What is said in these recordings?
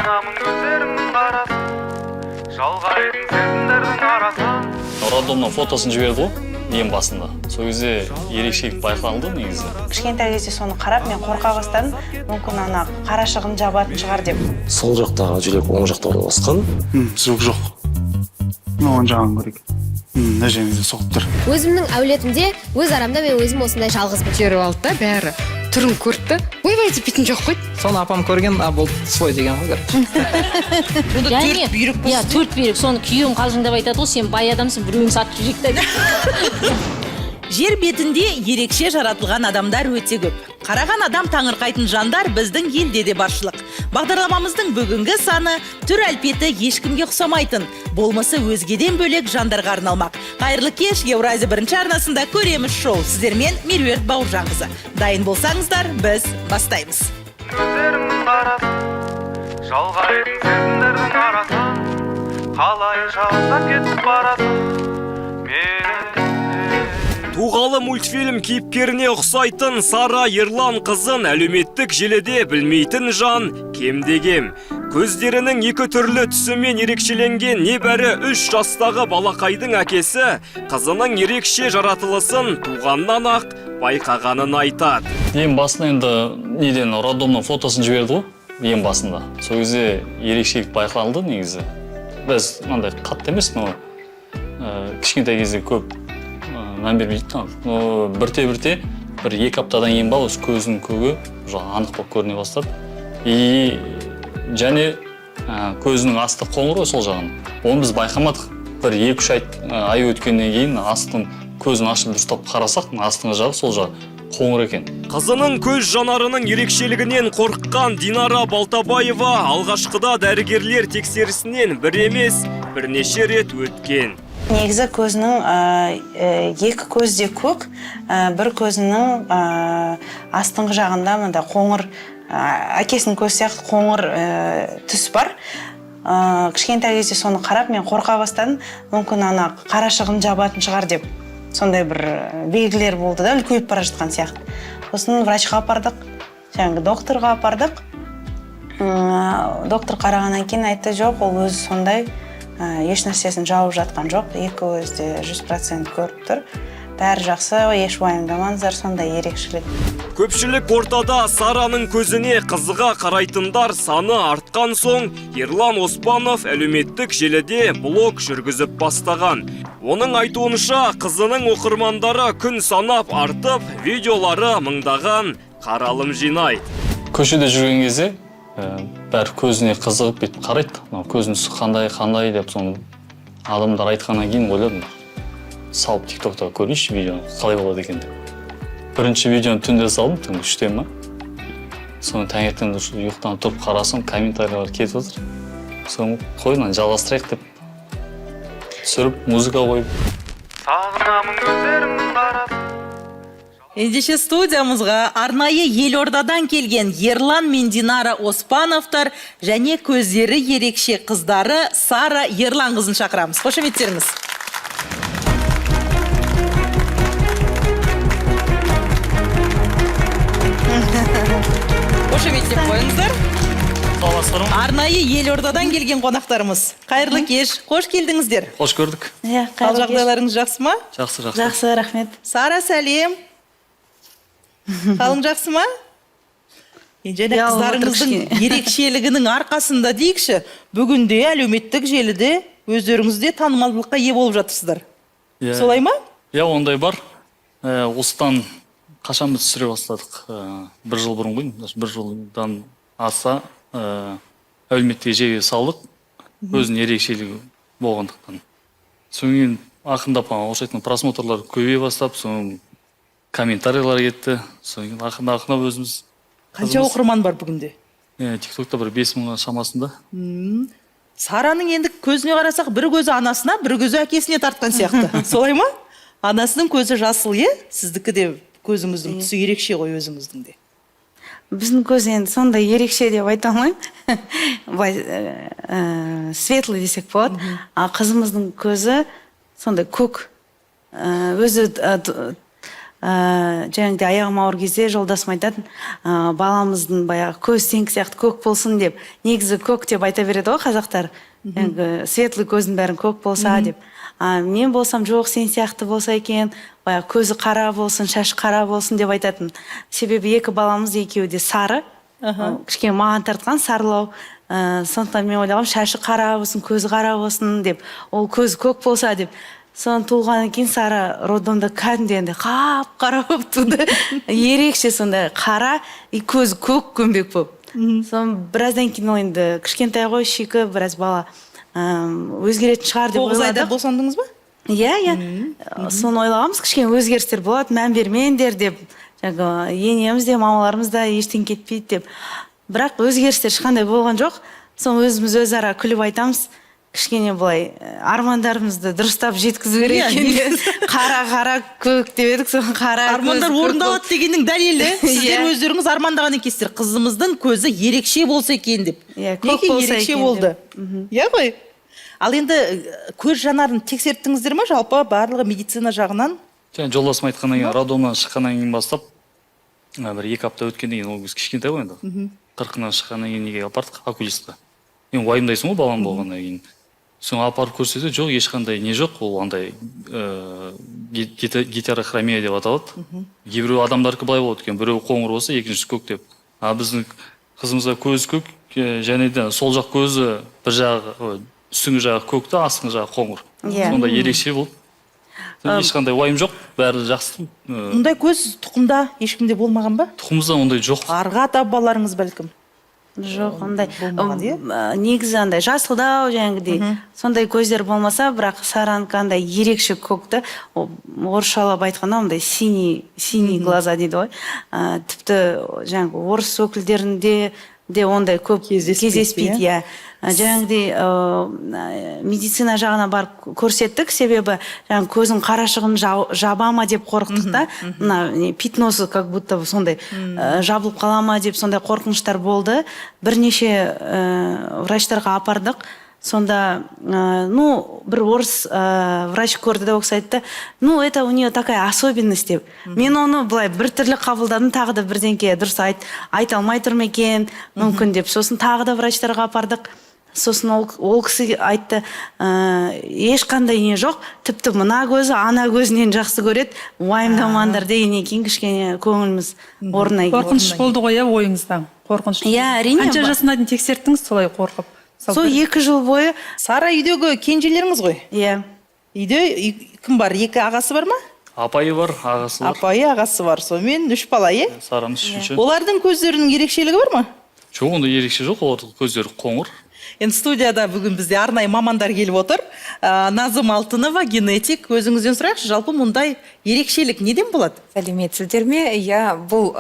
сағынамын көздеріңнің қарасын, жалғайтын сезімдердің арасын. Роддомның фотосын жіберді ғой, ең басында. Сол кезде ерекшелік байқалды негізі. Кішкентай кезде соны қарап, мен қорқа бастадым. Мүмкін ана қарашығын жабатын шығар деп. Сол жақтағы жүрек оң жақта орналасқан. Жоқ. Оң жағын көрейік. Мына жеріңізде соғып тұр. Өзімнің әулетімде өз арамда мен өзім осындай жалғызбын. Теріп алды да бәрі. Түрін көрді. Ойбай деп бетін жоқ қой. Соны апам көрген, бұл свой деген ғой. Төрт бүйрек. Иә, төрт бүйрек. Соны күйеуім қалжыңдап айтады ғой, сен бай адамсың, біреуің сатып жібекті. Жер бетінде ерекше жаратылған адамдар өте көп. Қараған адам таңырқайтын жандар біздің елде де баршылық. Бағдарламамыздың бүгінгі саны түр әлпеті ешкімге ұқсамайтын, болмысы өзгеден бөлек жандарға арналмақ. Қайырлы кеш, Евразия бірінші арнасында көреміз шоу. Сіздермен Меруерт Бауыржанқызы. Дайын болсаңыздар, біз бастаймыз. Көздеріңнің қарасын, жалғайтын сезімдердің арасын, қалай шалсап кетіп барасың мені. Туғалы мультфильм кейіпкеріне ұқсайтын Сара Ерлан қызын әлеуметтік желіде білмейтін жан кемде-кем. Көздерінің екі түрлі түсімен ерекшеленген небәрі 3 жастағы балақайдың әкесі қызының ерекше жаратылысын туғаннан ақ байқағанын айтады. Ең басында енді неден роддомның фотосын жіберді ғой, ең басында. Сол кезде ерекшелік байқалды негізі. Біз мынандай қатты емес, но кішкентай кезде көп мән бермейді. Бірте-бірте бір 2 аптадан кейін ба осы көзінің көгі анық болып көріне бастады. И және көзінің асты қоңыр ғой сол жағын. Оны біз байқамадық. Бір 2-3 ай өткеннен кейін астын көзін ашып дұрыстап қарасақ, астыңғы жағы сол жағы қоңыр екен. Қызының көз жанарының ерекшелігінен қорыққан Динара Балтабаева алғашқыда дәрігерлер тексерісінен бір емес, бірнеше рет өткен. Негізі көзінің екі көзде көк, бір көзінің астыңғы жағында мында қоңыр, әкесінің көзі сияқты қоңыр түс бар. Кішкентай кезде соны қарап, мен қорқа бастадым. Мүмкін ана қарашығын жабатын шығар деп. Сондай бір белгілер болды да, үлкейіп бара жатқан сияқты. Сосын врачқа апардық, жаңағы докторға апардық. Доктор қарағаннан кейін айтты, жоқ, ол өзі сондай. Еш нәрсесін жауып жатқан жоқ, екі көзде 100% көріп тұр. Бәрі жақсы, еш уайымдамаңыздар, сондай ерекшелік. Көпшілік ортада Сараның көзіне қызыға қарайтындар саны артқан соң, Ерлан Оспанов әлеуметтік желіде блог жүргізіп бастаған. Оның айтуынша, қызының оқырмандары күн санап артып, видеолары мыңдаған қаралым жинайды. Көшеде жүрген кезде бәрі көзіне қызығып бетіп қарайды. Көзінің түсі қандай деп соны адамдар айтқаннан кейін ойладым. Салып тиктокта көрейінші видеоны, қалай болады екен деп. Бірінші видеоны түнде салдым, түнгі 3-те ма. Соны таңертең ұйықтан тұрып қарасам, комментариялар кетіп отыр. Соны қойынан жалғастырайық деп түсіріп, музыка қойып. Сағынамын көздеріңнің қарасын. Ендеше студиямызға арнайы Елордадан келген Ерлан мен Динара Оспановтар және көздері ерекше қыздары Сара Ерлан қызын шақырамыз. Қошеметтеріңіз. Қошеметтеп қойыңыздар. Арнайы Елордадан келген қонақтарымыз. Қайырлы кеш, қош келдіңіздер. Қош көрдік. Қал жағдайларыңыз жақсы ма? Жақсы. Жақсы, рахмет. Сара, сәлем. Қалың жақсы ма? Және қыздарыңыздың ерекшелігінің арқасында дейікші, бүгінде әлеуметтік желіде өздеріңізде танымалдылыққа ие болып жатырсыздар. Солай ма? Иә, ондай бар. Осыдан қашан біз түсіре бастадық? Бір жыл бұрын ғой, бір жылдан аса әлеуметтік желіге салдық, өзінің ерекшелігі болғандықтан. Соң ақындап оқшайтын просмотрлар көбейе бастап, соң комментариялар кетті. Соң ақындап өзіміз. Қанша оқырман бар бүгінде? Тиктокта бір 5000 шамасында. Сараның енді көзіне қарасақ, бір көзі анасына, бір көзі әкесіне тартқан сияқты. Солай ма? Анасының көзі жасыл, сіздікі де көзіңіздің түсі ерекше ғой өзіңіздің де. Біздің көз енді сондай ерекше деп айта алмаймын. Светлый десек болады. Қызымыздың көзі сондай көк. Өзі жаңағыдай аяғым ауыр кезде жолдасым айтатын, баламыздың баяғы көз сенікі сияқты көк болсын деп. Негізі көк деп айта береді ғой қазақтар. Жаңағы светлый көздің бәрін көк болса деп. Мен болсам жоқ, сен сияқты болса екен, баяғы көзі қара болсын, шашы қара болсын деп айтатын. Себебі екі баламыз екеуі де сары. Кішкене маған тартқан сарылау. Сондықтан мен ойлағам, шашы қара болсын, көзі қара болсын деп, ол көзі көк болса деп. Соны туылғаннан кейін Сара роддомда кәдімгідей андай қап-қара болып туды. Ерекше сондай қара, көзі көк көмбек болып. Соны біраздан кейін ол енді кішкентай ғой, шикі, біраз бала өзгеретін шығар деп ойладық. 9 айда босандыңыз ба? Иә. Соны ойлағамыз, кішкене өзгерістер болады, мән бермеңдер деп. Енеміз де, мамаларымыз да ештен кетпейді деп. Бірақ өзгерістер ешқандай болған жоқ. Соны өзіміз өзара күліп айтамыз. Кішкене былай армандарымызды дұрыстап жеткізу керек екен. Қара көк деп едік, соны қара көз. Армандар орындалады дегеннің дәлелі. Сіздер өздеріңіз армандаған екенсіздер. Қызымыздың көзі ерекше болса екен деп. Көк болса ерекше болды. Иә ғой. Ал енді көз жанарын тексерттіңіздер ме жалпы барлығы медицина жағынан? Жолдасым айтқаннан кейін, роддомнан шыққаннан кейін бастап, бір 2 апта өткеннен кейін ол кез кішкентай ғой енді. 40-нан шыққаннан кейін неге апардық окулистқа. Енді уайымдайсың ғой балам болғаннан кейін. Соны апарып көрсетсе, жоқ, ешқандай не жоқ, ол андай гетерохромия деп аталады. Кейбір адамдардікі былай болады екен, біреу қоңыр болса, екіншісі көк деп. Біздің қызымызға көз көк, және де сол жақ көзі бір жағы, үстіңгі жағы көкті, астыңғы жағы қоңыр. Сонда ерекше болды. Ешқандай уайым жоқ, бәрі жақсы. Мұндай көз тұқымда ешкімде болмаған ба? Тұқымызда ондай жоқ. Арға ата-бабаларыңыз бәлкім? Жоқ, ондай. Негізі андай жасылдау жаңағыдей. Сондай көздер болмаса, бірақ Саранікі андай ерекше көкті. Орысшалап айтқанда ондай синий глаза дейді ғой. Тіпті жаңағы орыс өкілдерінде де ондай көп кездеспейді. Жаңағыдай медицина жағына барып көрсеттік, себебі көзің қарашығын жабама деп қорықтық та, пятносы как будто сондай жабылып қалама деп сондай қорқыныштар болды. Бірнеше врачтарға апардық. Сонда, бір орыс врач көрді да оқыс айтты, это у нее такая особенность деп. Мен оны былай бір түрлі қабылдадым, тағы да бірдеңке дұрыс айта алмай тұр ма екен, мүмкін деп. Сосын тағы да врачтарға апардық. Сосын ол кісі айтты, ешқандай не жоқ, тіпті мына көзі ана көзінен жақсы көреді, уайымдамаңдар дегеннен кейін кішкене көңіліміз орнына келді. Қорқыныш болды ғой, ойыңыздан? Қорқыныш. Иә, әрине. Қанша жасына дейін тексерттіңіз солай қорқып? Сол 2 жыл бойы. Сара үйдегі кенжелеріңіз ғой? Иә. Үйде кім бар? 2 ағасы бар ма? Апайы бар, ағасы бар. Апайы, ағасы бар. Сонымен 3 бала, е? Сарамыз 3-ші. Олардың көздерінің ерекшелігі бар ма? Жоқ, онда ерекше жоқ, олардың көздері қоңыр. Енді студияда бүгін бізде арнайы мамандар келіп отыр. Назым Алтынова, генетик. Өзіңізден сұрайықшы, жалпы мұндай ерекшелік неден болады? Сәлеметсіздер ме? Иә, бұл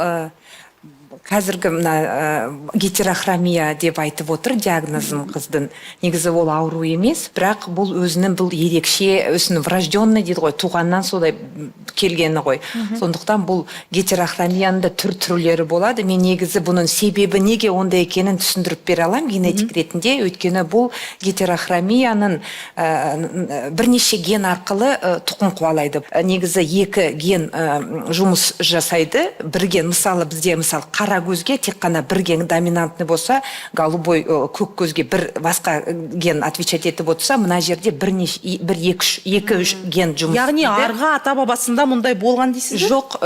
қазіргі гетерохромия деп айтып отыр диагнозын қыздың. Негізі ол ауру емес, бірақ бұл өзінің бұл ерекше, өзінің врожденный дейді ғой, туғаннан солай келгені ғой. Сондықтан бұл гетерохромияның да түрлері болады. Мен негізі бұның себебі неге ондай екенін түсіндіріп бере аламын генетик ретінде. Өйткені бұл гетерохромияның бірнеше ген арқылы тұқым қуалайды. Негізі 2 ген жұмыс жасайды. Бір ген, мысалы бізде қара көзге тек қана бір ген доминантный болса, голубой көк көзге бір басқа ген отвечать етіп отырса, мына жерде 2-3 ген жұмыс. Яғни арғы ата-бабасында мұндай болған дейсіз бе? Жоқ,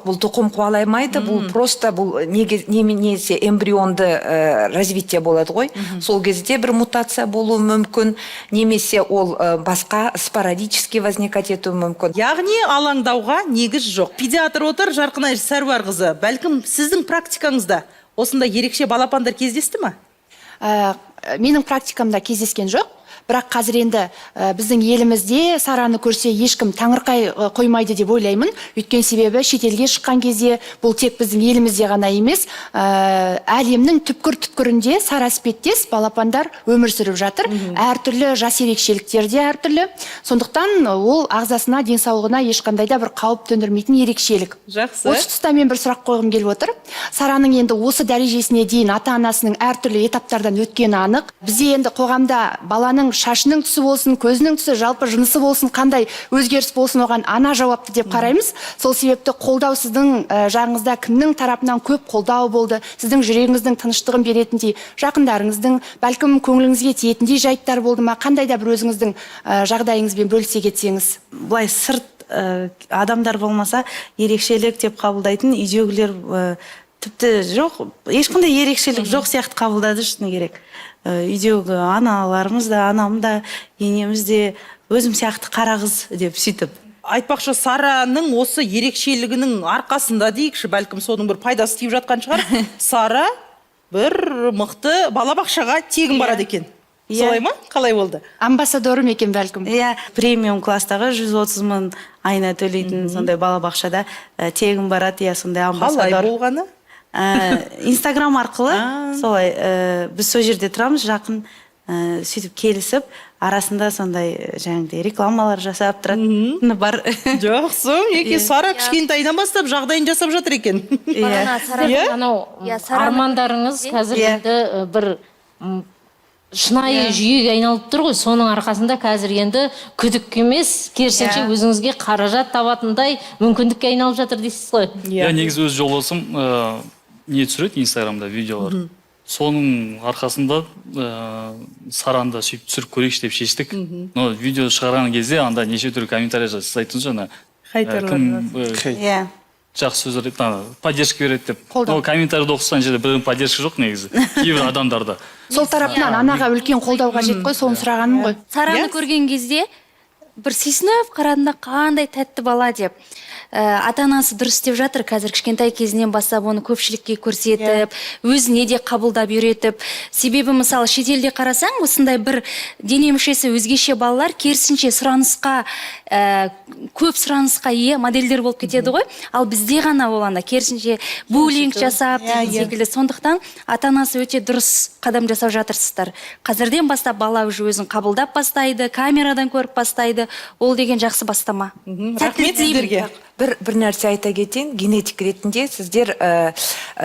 бұл тұқым қуаламайды, бұл просто бұл немесе эмбрионды развитие болады ғой. Сол кезде бір мутация болуы мүмкін, немесе ол басқа спорадически возникать етуі мүмкін. Яғни алаңдауға негіз жоқ. Педиатр отыр, Жарқынай Сәруар қызы. Бәлкім сіздің практикаңызда осында ерекше балапандар кездесті ме? Менің практикамда кездескен жоқ. Бірақ қазір енді біздің елімізде Сараны көрсе ешкім таңырқай қоймайды деп ойлаймын. Өткен себебі шетелге шыққан кезде бұл тек біздің елімізде ғана емес, әлемнің түпкір-түпкірінде Сара іспеттес балапандар өмір сүріп жатыр. Әртүрлі жас ерекшеліктерде әртүрлі. Сондықтан ол ағзасына, денсаулығына ешқандай да бір қауіп төндірмейтін ерекшелік. Жақсы. Осы тұста мен бір сұрақ қойғым келіп отыр. Сараның енді осы дәрежесіне дейін ата-анасының әртүрлі этаптардан өткені анық. Бізде енді қоғамда баланың баланың шашының түсі болсын, көзінің түсі, жалпы жынысы болсын, қандай өзгеріс болсын, оған ана жауапты деп қараймыз. Сол себепті қолдау сіздің жағыңызда кімнің тарапынан көп қолдау болды, сіздің жүрегіңіздің тыныштығын беретіндей, жақындарыңыздың бәлкім көңіліңізге тиетіндей жайттар болды ма? Қандай да бір өзіңіздің жағдайыңызбен бөлісе кетсеңіз. Былай сырт адамдар болмаса ерекшелік деп қабылдайтын үйдегілер тіпті жоқ, ешқандай ерекшелік жоқ сияқты қабылдады шыны керек. Үйдегі аналарымыз да, анам да, енеміз де өзім сияқты қара қыз деп сөйтіп. Айтпақшы, Сараның осы ерекшелігінің арқасында дейікші, бәлкім соның бір пайдасы тиіп жатқан шығар. Сара бір мықты балабақшаға тегін барады екен. Солай ма? Қалай болды? Амбассадорым екен бәлкім. Иә, премиум класстағы 130 мың айына төлейтін сондай балабақшада тегін барады, иә, сондай амбассадор. Қалай болғаны? Инстаграм арқылы, солай, біз сол жерде тұрамыз, жақын, сөйтіп келісіп, арасында сондай жаңағыдай рекламалар жасап тұрады. Бар. Жақсы, неке Сара кішкентайдан бастап жағдайын жасап жатыр екен. Армандарыңыз қазір енді бір шынайы жүйеге айналып тұр ғой, соның арқасында қазір енді күдік емес, керісінше өзіңізге қаражат табатындай мүмкіндікке айналып жатыр дейсіз ғой. Негізі өз жолдасым не түсіреді Инстаграмда видеолар. Соның арқасында Саранда сөйтіп түсіріп көрейікші деп шештік. Но видео шығарған кезде анда неше түрлі комментарий жасайтын жаңа. Кім жақсы сөз поддержка береді деп. Комментарийді оқысқан жерде бірдің поддержка жоқ негізі. Кейбір адамдарда. Сол тарапынан анаға үлкен қолдау қажет қой, соны сұрағаным ғой. Сараны көрген кезде бір сүйсініп қарадында қандай тәтті бала деп. Ата-анасы дұрыс деп жатыр, қазір кішкентай кезінен бастап оны көпшілікке көрсетіп, өзіне де қабылдап үйретіп. Себебі мысалы шетелде қарасаң, осындай бір дене мүшесі өзгеше балалар керісінше сұранысқа, көп сұранысқа ие модельдер болып кетеді ғой. Ал бізде ғана оланда керісінше буллинг жасап секілді. Сондықтан ата-анасы өте дұрыс қадам жасап жатырсыздар. Қазірден бастап бала өзін қабылдап бастайды, камерадан көріп бастайды. Ол деген жақсы бастама. Рахмет сіздерге. Бір нәрсе айта кетейін, генетик ретінде сіздер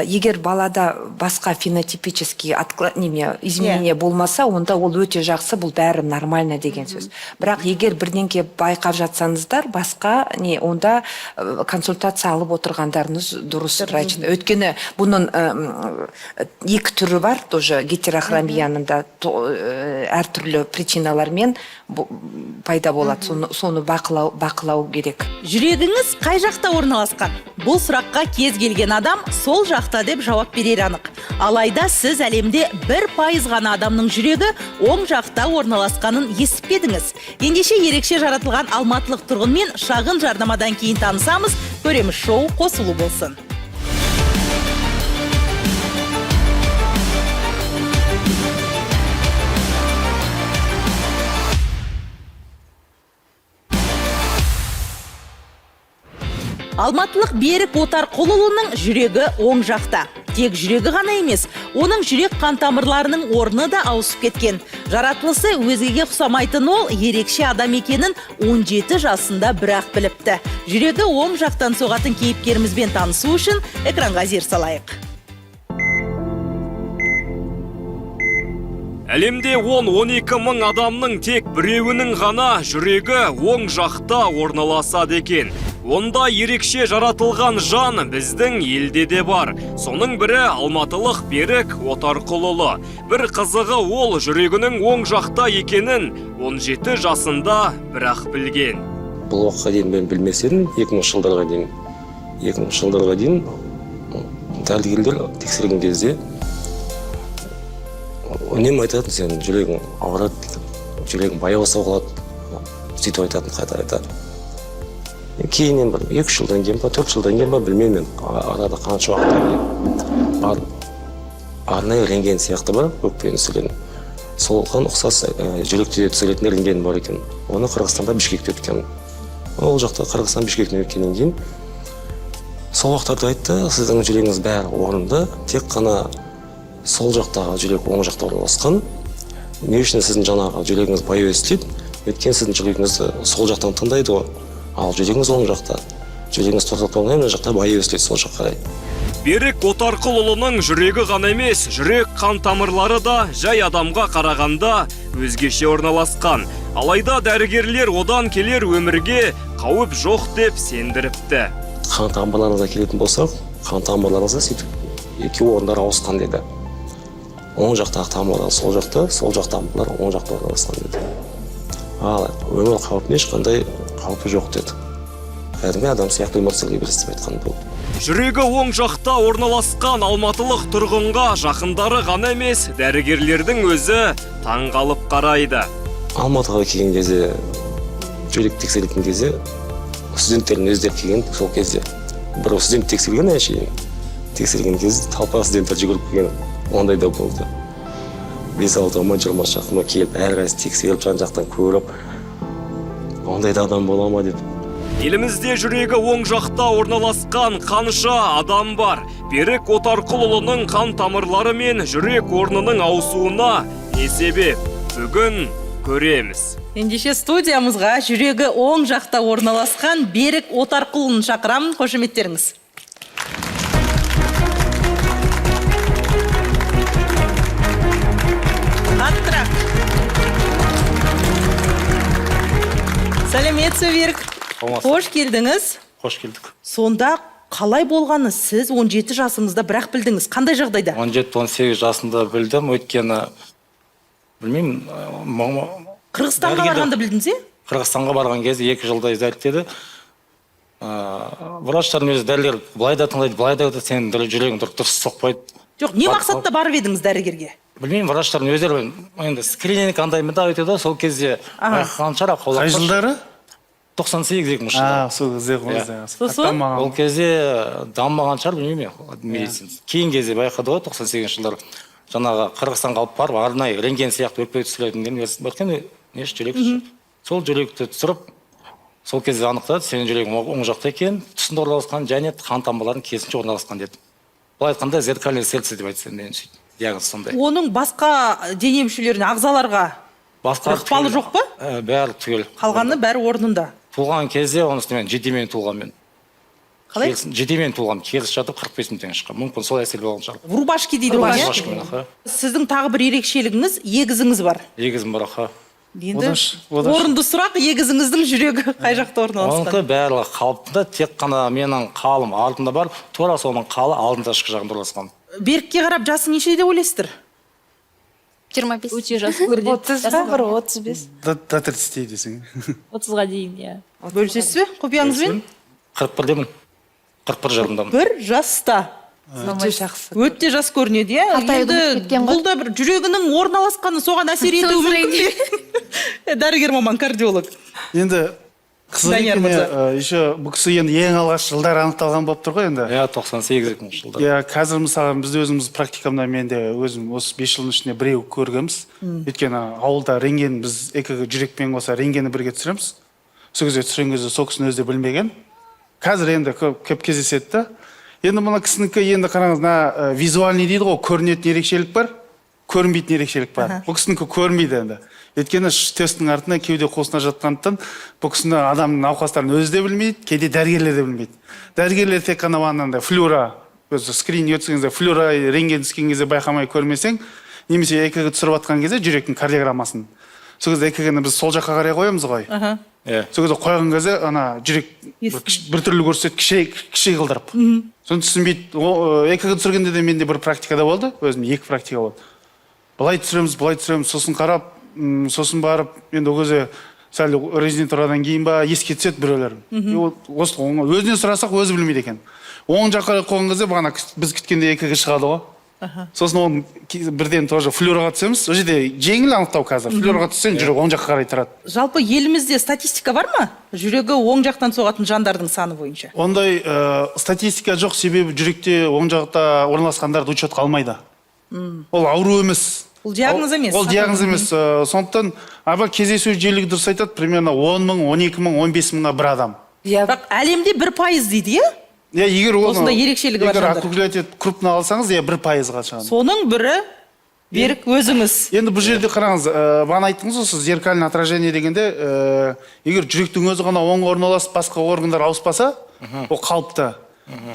егер балада басқа фенотипический изменение болмаса, онда ол өте жақсы, бұл бәрі нормально деген сөз. Бірақ егер бірдеңке байқап жатсаңыздар, басқа онда консультация алып отырғандарыңыз дұрыс. Өйткені бұның екі түрі бар, тоже гетерохромияның да әртүрлі причиналармен пайда болады. Соны бақылау керек. Жүрегіңіз қай жақта орналасқан? Бұл сұраққа кез келген адам сол жақта деп жауап берер анық. Алайда сіз әлемде 1% ғана адамның жүрегі оң жақта орналасқанын естіпедіңіз. Ендеше ерекше жаратылған алматылық тұрғынмен шағын жарнамадан кейін танысамыз. Көреміз, шоу қосылу болсын. Алматылық Берік Отарқұлұлының жүрегі оң жақта. Тек жүрегі ғана емес, оның жүрек қан тамырларының орны да ауысып кеткен. Жаратылысы өзгеге ұқсамайтын ол ерекше адам екенін 17 жасында бірақ біліпті. Жүрегі оң жақтан соғатын кейіпкерімізбен танысу үшін экранға зер салайық. Әлемде 10-12 мың адамның тек біреуінің ғана жүрегі оң жақта орналасады екен. Онда ерекше жаратылған жан біздің елде де бар. Соның бірі алматылық Берік Отарқұлұлы. Бір қызығы ол жүрегінің оң жақта екенін 17 жасында бірақ білген. Бұл уақытқа дейін мен білмес едім, 2000 жылдарға дейін дәрігерлер тексерген кезде үнемі айтатын, сен жүрегің ауырады, жүрегің баяу соғылады, сөйтіп айтатын, қайта айтады. Кейіннен бір 2 жылдан кейін ба, 4 жылдан кейін ба, білмеймін, арада қанша уақыттан бар арнайы рентген сияқты ба, өкпені түсірген. Солған ұқсас жүректе түсіретін рентген бар екен. Оны Қырғызстанда Бішкекте өткен. Ол жақта Қырғызстан Бішкектен өткеннен кейін сол уақыттарда айтты, сіздің жүрегіңіз бәрі орынды, тек қана сол жақтағы жүрек оң жақта орналасқан. Не үшін сіздің жаңағы жүрегіңіз баяу істейді? Өйткені сіздің жүрегіңізді сол жақтан тыңдайды ғой. Ал жүрегіңіз оң жақта. Жүрегіңіз тоқтап қалмай, мына жақта баяу істейді сол жаққа қарай. Берік Отарқұлұлының жүрегі ғана емес, жүрек қан тамырлары да жай адамға қарағанда өзгеше орналасқан. Алайда дәрігерлер одан келер өмірге қауіп жоқ деп сендіріпті. Қан тамырларыңызға келетін болсақ, қан тамырларыңызға сөйтіп екі орындар ауысқан деді. Оң жақтағы тамырлар сол жақта, сол жақ тамырлар оң жақта орналасқан деді. Ал өмір қауіпіне ешқандай қаупі жоқ деді. Кәдімгі адам сияқты өмір сүруге берістіп айтқан болды. Жүрегі оң жақта орналасқан алматылық тұрғынға жақындары ғана емес, дәрігерлердің өзі таңғалып қарайды. Алматыға келген кезде, жүрек тексерілген кезде, студенттердің өздері келген сол кезде. Бір студент тексерген әшейін. Тексерген кезде талпа студенттер жүгіріп келген, ондай да болды. 5-6-20 шақырым келіп, әрқайсысы тексеріліп, жан-жақтан көріп, ондай да адам бола ма деп. Елімізде жүрегі оң жақта орналасқан қанша адам бар. Берік Отарқұлұлының қан тамырлары мен жүрек орнының ауысуына не себеп? Бүгін көреміз. Ендеше студиямызға жүрегі оң жақта орналасқан Берік Отарқұлын шақырамын, қошеметтеріңіз. Аттырақ. Сәлеметсіз, Берік. Қош келдіңіз. Қош келдік. Сонда қалай болғаны сіз 17 жасыңызда бірақ білдіңіз? Қандай жағдайда? 17-18 жасында білдім, өйткені білмеймін, Қырғызстанға барғанда білдіңіз, е? Қырғызстанға барған кезде 2 жылдай зерттеді. Врачтардың өзі дәрілер былай да тыңдайды, былай да сенің жүрегің дұрыс соқпайды. Жоқ, не мақсатта барып едіңіз дәрігерге? Білмеймін, врачтардың өздері енді скрининг андаймын да өтеді, сол кезде байқаған Қай жылдары? 98-2000 жылдары. Сол кезде Сосын? Ол кезде дамымаған шығар, білмеймін, медицина. Кейін кезде байқады ғой, 98 жылдары. Жаңағы Қырғызстанға алып барып, арнайы рентген сияқты өкпе түсірілетін өткен жүрек. Сол жүректі түсіріп, сол кезде анықтады, сенің жүрегің оң жақта екен, тұсында орналасқан және қан тамырларың керісінше орналасқан деді. Бұл айтқанда зеркальное сердце деп айтсын, диагноз сондай. Оның басқа дене мүшелеріне, ағзаларға ықпалы жоқ па? Бәрі түгел. Қалғаны бәрі орнында. Туылған кезде оның үстімен жетемен туылғанмен. Қалай? Жетемен туылғам, керіс жатып 45 минуттен шыққан. Мүмкін сол әсер болған шығар. Врубашки дейді ғой. Сіздің тағы бір ерекшелігіңіз, егізіңіз бар. Егізім бар, аха. Енді орынды сұрақ, егізіңіздің жүрегі қай жақта орналасқан? Оныңқы бәрі қалыпында, тек қана менің қалым артында бар, тура соның қалы алдында ішкі жағында орналасқан. Берікке қарап жасы нешеде ойлайсыздар? 25. Өте жас көрінеді. 30-ға бір 35. До 30 десең. 30-ға дейін, иә. Бөлісесіз бе құпияңызбен? 41-демін. 41 жарымдамын. Бір жаста. Өте жақсы. Өте жас көрінеді, иә? Енді бұл да бір жүрегінің орналасқаны соған әсер етуі мүмкін бе? Дәрігер маман, кардиолог. Енді қызық екен, еще бұл кісі енді ең алғаш жылдар анықталған болып тұр ғой енді. Иә, 98-2000 жылдар. Иә, қазір мысалы біз өзіміз практикамда мен де өзім осы 5 жылдың ішінде біреу көргенбіз. Өйткені ауылда рентген біз екіге жүрекпен қоса рентгенді бірге түсіреміз. Сол кезде түсірген кезде сол кісінің өзі де білмеген. Қазір енді көп кездеседі. Енді мына кісінікі енді қараңыз, визуальный дейді ғой, көрінетін ерекшелік бар, көрінбейтін ерекшелік бар. Бұл кісінікі көрінбейді енді. Өйткені тесттің артында кеуде қуысына жатқандықтан бұл кісіні адамның науқастарын өзі де білмейді, кейде дәрігерлер де білмейді. Дәрігерлер тек қана бағанағыдай флюора, скрининг өткізген кезде флюора рентген түскен кезде байқамай көрмесең, немесе ЭКГ түсіріп жатқан кезде жүректің кардиограммасын. Сол кезде ЭКГ-ні біз сол жаққа қарай қоямыз ғой. Сол кезде қойған кезде ана жүрек біртүрлі көрсетеді, кіші қылдырып. Соны түсінбейді. ЭКГ түсіргенде де менде бір практикада болды, өзім 2 практика болды. Былай түсіреміз, сосын қарап, сосын барып, енді ол кезде сәл резидентурадан кейін ба еске түседі біреулер. Өзінен сұрасақ өзі білмейді екен. Оң жаққа қойған кезде бағана біз күткенде ЭКГ шығады ғой. Сосын оны бірден тоже флюораға түсеміз. Ол жерде жеңіл анықтау қазір. Флюораға түссең жүрек оң жаққа қарай тұрады. Жалпы елімізде статистика бар ма? Жүрегі оң жақтан соғатын жандардың саны бойынша. Ондай статистика жоқ, себебі жүректе оң жақта орналасқандарды учетқа алмайды. Ол ауру емес. Ол диагноз емес. Ол диагноз емес. Сондықтан кездесу жиілігі дұрыс айтады, примерно 10 мың, 12 мың, 15 мыңға бір адам. Бірақ әлемде 1% дейді, е? Егер осында ерекшелігі бар жандар. Егер округлять крупно алсаңыз, 1%-ға шығады. Соның бірі Берік өзіңіз. Енді бұл жерде қараңыз, бағана айттыңыз ғой, зеркальное отражение дегенде, егер жүректің өзі ғана оң орналасып, басқа органдар ауыспаса, ол қалыпты.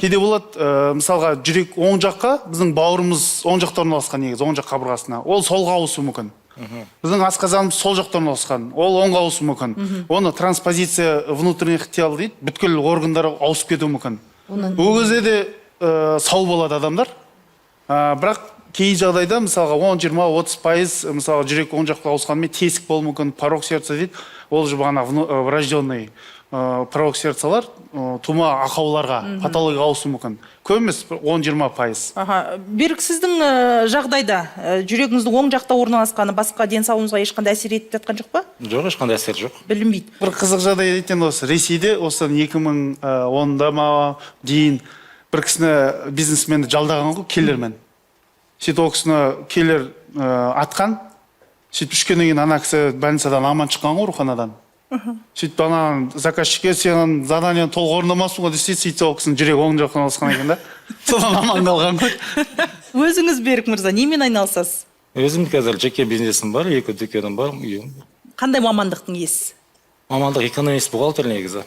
Кейде болады, мысалға жүрек оң жаққа, біздің бауырымыз оң жақта орналасқан негізі, оң жақ қабырғасына. Ол солға ауысуы мүмкін. Біздің асқазанымыз сол жақта орналасқан, ол оңға ауысуы мүмкін. Оны транспозиция внутренних тел дейді, бүткіл органдар ауысып кетуі мүмкін. Ол кезде де сау болады адамдар. Бірақ кей жағдайда, мысалға 10-20-30%, мысалға жүрек оң жаққа ауысқанымен тесік болуы мүмкін, порог сердца дейді. Ол же бағана врожденный порог сердцалар тума ақауларға, патологияға ауысуы мүмкін. Көп емес, 10-20%. Берік, сіздің жағдайда жүрегіңіздің оң жақта орналасқаны басқа денсаулығыңызға ешқандай әсер етіп жатқан жоқ па? Жоқ, ешқандай әсер жоқ. Білінбейді. Бір қызық жағдай екен осы Ресейде, осыдан 2010-да ма дейін бір кісіні бизнесменді жалдаған ғой, келлермен. Сөйтіп ол кісіні келлер атқан, сөйтіп үшкеннен кейін ана кісі больницадан аман шыққан ғой, руханадан. Сөйтіп ана заказчикке сен заданияны толық орындамассың ғой десе, сөйтсе ол кісінің жүрегі оң жақтан ауысқан екен да. Содан аман қалған ғой. Өзіңіз, Берік мырза, немен айналысасыз? Өзім қазір жеке бизнесім бар, 2 дүкенім бар, үйім. Қандай мамандықтың иесіз? Мамандық экономист, бухгалтер негізі.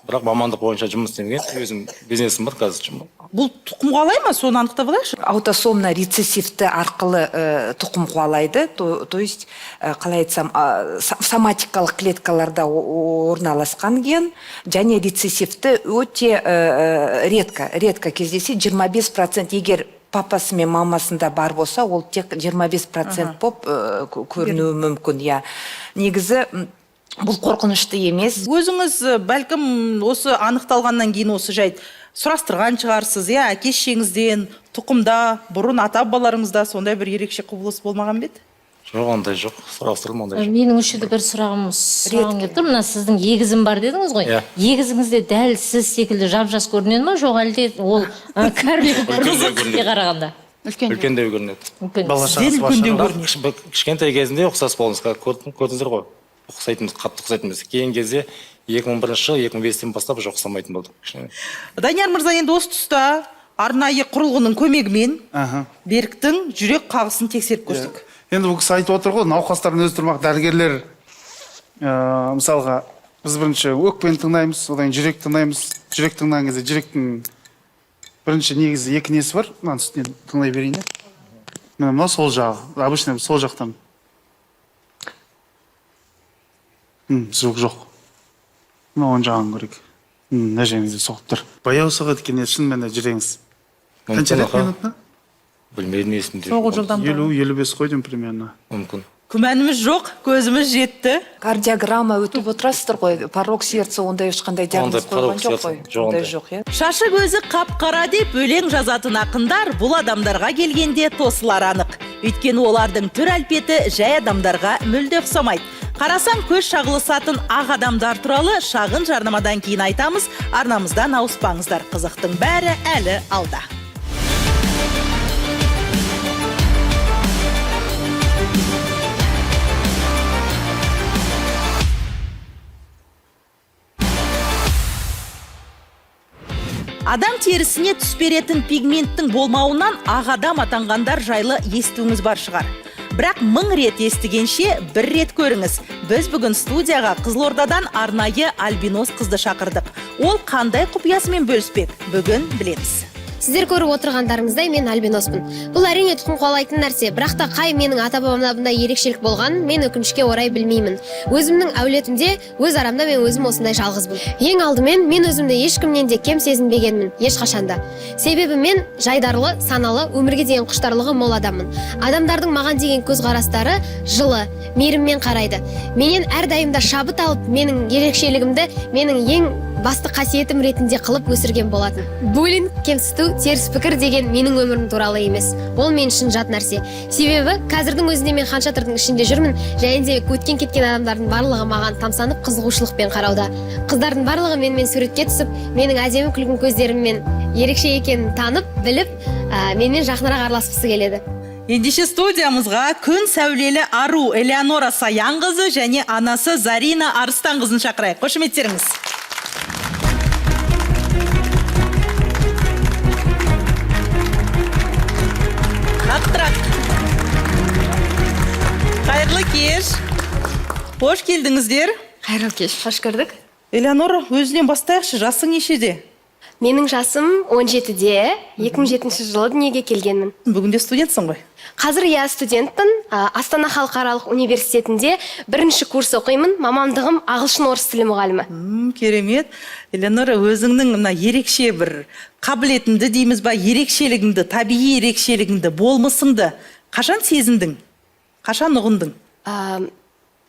Бірақ мамандық бойынша жұмыс істемеген, өзім бизнесім бар қазір. Бұл тұқым қуалай ма? Соны анықтап алайықшы. Аутосомно рецессивті арқылы тұқым қуалайды, то есть, қалай айтсам, соматикалық клеткаларда орналасқан ген, және рецессивті өте редко кездесе, 25% егер папасы мен мамасында бар болса, ол тек 25% боп көрінуі мүмкін. Негізі бұл қорқынышты емес. Өзіңіз бәлкім осы анықталғаннан кейін осы жайт сұрастырған шығарсыз, әке-шешеңізден, тұқымда, бұрын ата-бабаларыңызда сондай бір ерекше құбылыс болмаған бе еді? Жоқ, ондай жоқ, сұрастырылым ондай жоқ. Менің үшіде бір сұрағым келіп тұр. Мына сіздің егізім бар дедіңіз ғой. Егізіңізде дәл сіз секілді жап-жас көрінеді ма, жоқ әлде ол кәрілік көрінеді қарағанда? Үлкендеу көрінеді. Кішкентай кезінде ұқсас болыңыз, көрдіңіздер ғой. Қатты ұқсайтынбыз. Кейін кезде 2001 жыл, 2005-тен бастап жоқ ұқсамайтын болдық. Данияр мырза, енді осы тұста арнайы құрылғының көмегімен Беріктің жүрек қағысын тексеріп көрсек. Енді бұл кісі айтып отыр ғой, науқастардың өзі тұрмақ дәрігерлер, мысалға, біз бірінші өкпені тыңдаймыз, одан жүрек тыңдаймыз. Жүрек тыңдаған кезде жүректің бірінші негізі 2 несі бар. Мынаны үстінен тыңдай берейін. Мына сол жағы, обычно сол жақтан. Звук жоқ. Оң жағын көрейік. Мына жеріңізде соғып тұр. Баяу соғады екен, шын мәнінде жүрегіңіз. Қанша рет минутына? Білмедім есімде. Соғу жылдам. 50-55 қойдым примерно. Мүмкін. Күмәніміз жоқ, көзіміз жетті. Кардиограмма өтіп отырасыздар ғой, порог сердца ондай ешқандай диагноз қойған жоқ қой. Ондай жоқ, Шашы көзі қап-қара деп өлең жазатын ақындар бұл адамдарға келгенде тосылар анық. Өйткені олардың түр әлпеті жай адамдарға мүлде ұқсамайды. Қарасаң көз шағылысатын ақ адамдар туралы шағын жарнамадан кейін айтамыз, арнамыздан ауыспаңыздар. Қызықтың бәрі әлі алда. Адам терісіне түс беретін пигменттің болмауынан ақ адам атанғандар жайлы естуіңіз бар шығар. Бірақ 1000 рет естігенше 1 рет көріңіз. Біз бүгін студияға Қызылордадан арнайы альбинос қызды шақырдық. Ол қандай құпиясымен бөліспек? Бүгін білеміз. Сіздер көріп отырғандарыңыздай мен альбиноспын. Бұл әрине тұқым қуалайтын нәрсе, бірақ та қай менің ата-бабамда бұндай ерекшелік болғанын мен өкінішке орай білмеймін. Өзімнің әулетімде өз арамда мен өзім осындай жалғызбын. Ең алдымен мен өзімді ешкімнен де кем сезінбегенмін, ешқашанда. Себебі мен жайдарлы, саналы, өмірге деген құштарлығы мол адаммын. Адамдардың маған деген көзқарастары жылы, мейіріммен қарайды. Менен әрдайымда шабыт алып, менің ерекшелігімді менің ең басты қасиетім ретінде қылып өсірген болатын. Буллинг, кемсіту, теріс пікір деген менің өмірім туралы емес. Ол мен үшін жат нәрсе. Себебі қазірдің өзінде мен хан шатырдың ішінде жүрмін, және де өткен кеткен адамдардың барлығы маған тамсанып қызығушылықпен қарауда. Қыздардың барлығы менімен суретке түсіп, менің әдемі күлгін көздеріммен ерекше екенін танып, біліп, менімен жақынырақ араласқысы келеді. Ендеше студиямызға күн сәулелі ару Элеонора Саянқызы және анасы Зарина Арыстанқызын шақырайық. Қошеметтеріңіз. Қайырлы кеш. Қош келдіңіздер. Қайырлы кеш. Қош көрдік. Элеонора, өзінен бастайықшы, жасың нешеде? Менің жасым 17-де, 2007 жылы дүниеге келгенмін. Бүгінде студентсің ғой? Қазір я студентпін, Астана халықаралық университетінде 1-ші курс оқимын, мамандығым ағылшын орыс тілі мұғалімі. Керемет. Элеонора, өзіңнің мына ерекше бір қабілетіңді дейміз ба, ерекшелігіңді, табиғи ерекшелігіңді, болмысыңды қашан сезіндің? Қашан ұғындың?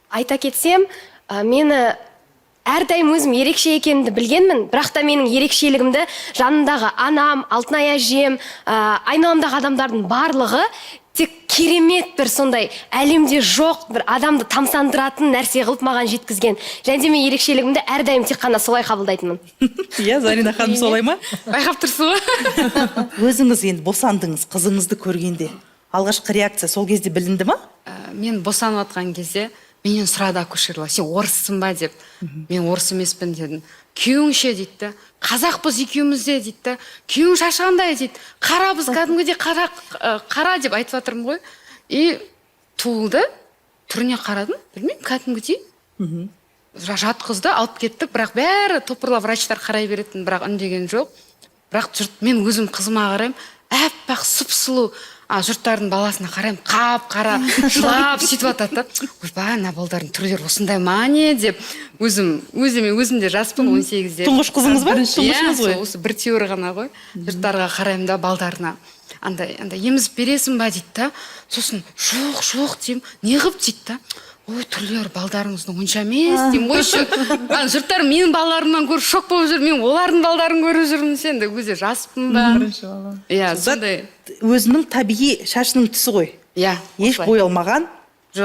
Айта кетсем, мені әрдайым өзім ерекше екенімді білгенмін, бірақ та менің ерекшелігімді жанымдағы анам, алтынай әжем, айналамдағы адамдардың барлығы тек керемет бір сондай әлемде жоқ бір адамды тамсандыратын нәрсе қылып маған жеткізген. Және де мен ерекшелігімді әрдайым тек қана солай қабылдайтынмын. Иә, Зарина ханым солай ма? Байқап тұрсыз ғой? Өзіңіз енді босандыңыз, қызыңызды көргенде алғашқы реакция сол кезде білінді ма? Мен босанып жатқан кезде менен сұрады акушерлар, сен орыссың ба деп. Мен орыс емеспін дедім. Күйеуің ше дейді, қазақпыз екеуміз де дейді, күйеуің шашы қандай дейді, қара біз кәдімгідей қара деп айтып жатырмын ғой. И туылды, түріне қарадым, білмеймін, кәдімгідей. Жатқызды, алып кеттік, бірақ бәрі топырлап врачтар қарай беретін, бірақ үндеген жоқ. Бірақ жұрт, мен өзім қызыма қараймын, әппақ сұп-сұлу, жұрттардың баласына қараймын, қап-қара, жылап сөйтіп жатады. Ойбай, ана балдардың түрлері осындай ма не деп, өзім де жаспын 18-де. Тұңғыш қызыңыз ба? Тұңғышыңыз ғой? Осы бір теория ғана ғой. Жұрттарға қараймын да балдарына. Андай емізіп бересің ба дейді, сосын жоқ деймін, не қып дейді. Ой, түрлері балдарыңыздың онша емес деймін. Ойшы, жұрттар менің балаларымнан көріп шок болып жүр, мен олардың балдарын көріп жүрмін, сен де өзі жаспын ба? Иә, сондай. Өзінің табиғи шашының түсі ғой. Иә. Еш боялмаған.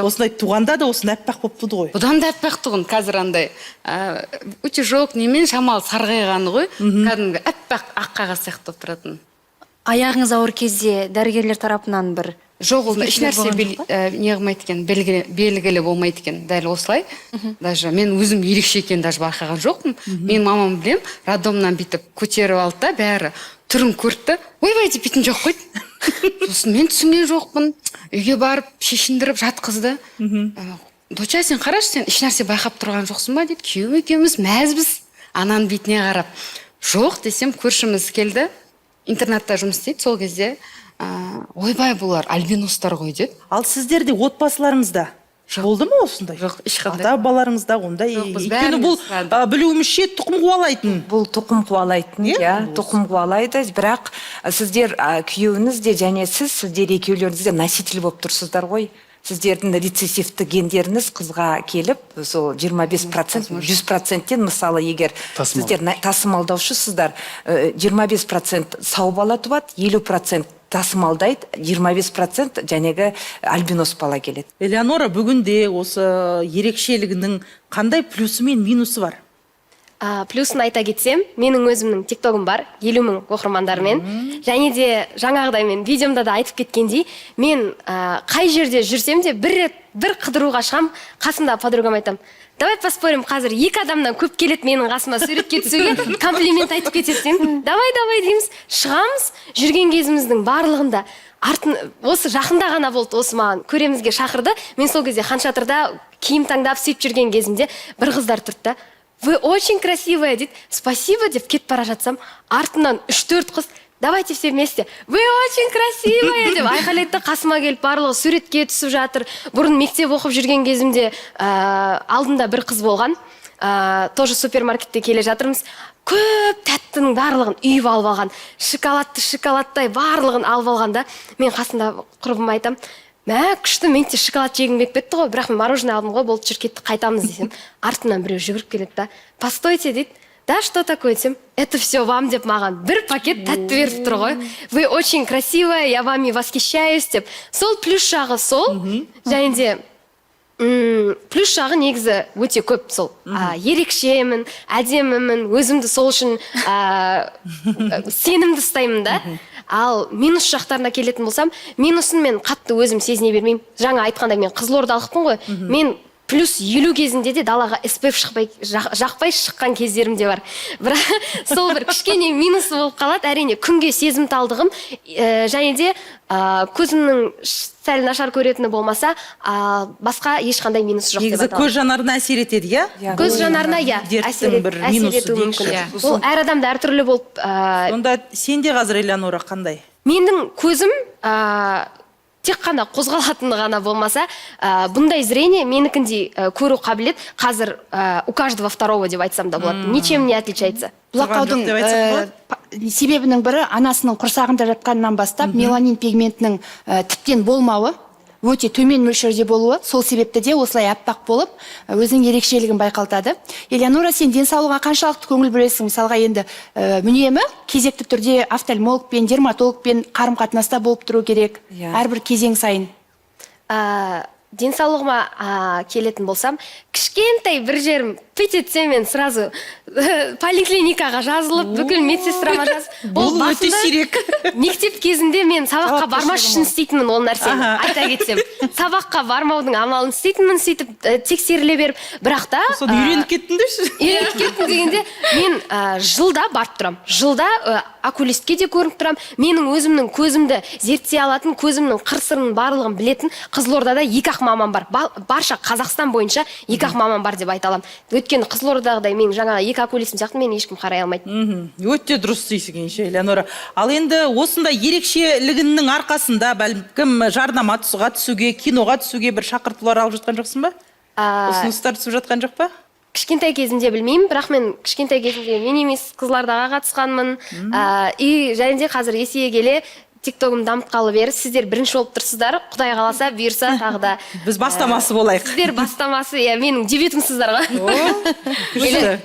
Осындай туғанда да осыны әппақ болып туды ғой. Бұдан да әппақ тұғын, қазір андай өте жоқ немен шамалы сарғайғаны ғой. Кәдімгі әппақ ақ қағаз сияқты болып тұратын. Аяғыңыз ауыр кезде дәрігерлер тарапынан бір жоқ, ол ешнәрсе не қылмайды екен, белгілі болмайды екен, дәл осылай. Даже мен өзім ерекше екен даже байқаған жоқпын. Мен мамам білем, роддомнан бүйтіп көтеріп алды да, бәрі түрін көрді. Ойбай деп бүйтін жоқ қойды. Сосын мен түсінген жоқпын. Үйге барып шешіндіріп жатқызды. Доча, сен қарашы, сен ешнәрсе байқап тұрған жоқсың ба дейді. Күйеуім екеуміз мәзбіз. Ананың бетіне қарап. Жоқ десем, көршіміз келді. Интернатта жұмыс істейді сол кезде. Ойбай, бұлар альбиностар ғой деді. Ал сіздерде отбасыларыңызда болды ма осындай? Жоқ, ешқандай. Ата балаларыңызда ондай. Өйткені бұл білуімізше тұқым қуалайтын. Бұл тұқым қуалайтын, иә, тұқым қуалайды, бірақ сіздер күйеуіңіз де және сіздер екеулеріңіз де носитель болып тұрсыздар ғой. Сіздердің рецессивті гендеріңіз қызға келіп, сол 25%, 100%-тен мысалы егер сіздер тасымалдаушысыздар, 25% сау бала туады, 50% тасымалдайды, 25% жәнегі альбинос бала келеді. Элеонора, бүгінде осы ерекшелігінің қандай плюсы мен минусы бар? Плюсын айта кетсем, менің өзімнің тиктогым бар, 50 мың оқырмандармен. Және де жаңағыдай мен видеомда да айтып кеткендей, мен қай жерде жүрсем де бір қыдыруға шығам, қасымда подругам айтам. Давай поспорим, қазір 2 адамнан көп келет менің қасыма суретке түсуге, комплимент айтып кетесің. Давай дейміз, шығамыз, жүрген кезіміздің барлығында осы жақында ғана болды, осы маған көремізге шақырды. Мен сол кезде Хан Шатырда киім таңдап сөйтіп жүрген кезімде бір қыздар тұрды. Вы очень красивая, дейді. Спасибо деп кетіп бара жатсам, артынан 3-4 қыз, давайте все вместе. Вы очень красивая деп айқайлайды, қасыма келіп барлығы суретке түсіп жатыр. Бұрын мектеп оқып жүрген кезімде алдында бір қыз болған. Тоже супермаркетте келе жатырмыз. Көп тәттінің барлығын үйіп алып алған. Шоколадтай барлығын алып алғанда, мен қасында құрбыма айтам. Мә, күшті, мен те шоколад жегім келіп кетті ғой, бірақ мен мороженое алдым ғой, болды, жүр кетті, қайтамыз десем. Артынан біреу жүгіріп келеді да. Постойте дейді. Да, что такое десем? Это все вам деп маған бір пакет тәтті беріп тұр ғой. Вы очень красивая, я вами восхищаюсь деп. Сол плюс жағы сол. Және де плюс жағы негізі өте көп сол. Ерекшемін, әдемімін, өзімді сол үшін сенімді ұстаймын да. Ал минус жақтарына келетін болсам, минусын мен қатты өзім сезіне бермеймін. Жаңа айтқанда мен қызылордалықпын ғой. Мен плюс 50 кезінде де далаға SPF жақпай шыққан кездерім де бар. Бірақ сол бір кішкене минусы болып қалады. Әрине күнге сезімталдығым және де көзімнің сәл нашар көретіні болмаса, басқа ешқандай минусы жоқ деп Негізі аталады. көз жанарына әсер етеді, иә? Көз жанарына Дерттің бір минусы мүмкін. дейікші. Ол әр адамда әртүрлі болып. Сонда сенде қазір Элеонора қандай? Менің көзім тек қана қозғалатыны ғана болмаса, бұндай зрение менікіндей көру қабілет қазір у каждого второго деп айтсам да болады. Ничем не отличается. Бұлақаудың себебінің бірі анасының құрсағында жатқаннан бастап меланин пигментінің тіптен болмауы, өте төмен мөлшерде болуы, сол себепті де осылай аппақ болып, өзінің ерекшелігін байқалтады. Элеонора, сен денсаулығына қаншалықты көңіл бөлесің? Мысалға енді үнемі кезекті түрде офтальмологпен, дерматологпен қарым-қатынаста болып тұру керек, әрбір кезең сайын. Денсаулығыма келетін болсам, кішкентай бір жерім пит етсе, мен сразу поликлиникаға жазылып, бүкіл медсестрама жазып. Бұл өте сирек. Мектеп кезінде мен сабаққа бармаш үшін істейтінмін ол нәрсені. Айта кетсем, сабаққа бармаудың амалын істейтінмін, сөйтіп тексеріле беріп, бірақ та Соны үйреніп кеттіңдерші? Үйреніп кеттім дегенде, мен жылда барып тұрам. Жылда окулистке де көрініп тұрам. Менің өзімнің көзімді зерттей алатын, көзімнің қыр-сырының барлығын білетін Қызылордада 2-ақ маман бар. Барша Қазақстан бойынша 2-ақ маман бар деп айта аламын. Өйткені Қызылордағыдай мен жаңағы 2 окулистім сияқты мен ешкім қарай алмайды. Өте дұрыс дейсің, Элеонора. Ал енді осындай ерекшелігінің арқасында бәлкім жарнама түсуге, киноға түсуге бір шақыртулар алып жатқан жоқсың ба? Ұсыныстар түсіп жатқан жоқ па? Кішкентай кезімде білмеймін, бірақ мен кішкентай кезімде мен емес Қызылордаға қатысқанмын. Және де қазір есейе келе TikTok'ым дамытқалы бері сіздер бірінші болып тұрсыздар. Құдай қаласа, бұйырса тағы да біз бастамасы болайық. Сіздер бастамасы, менің дебютімсіздер ғой.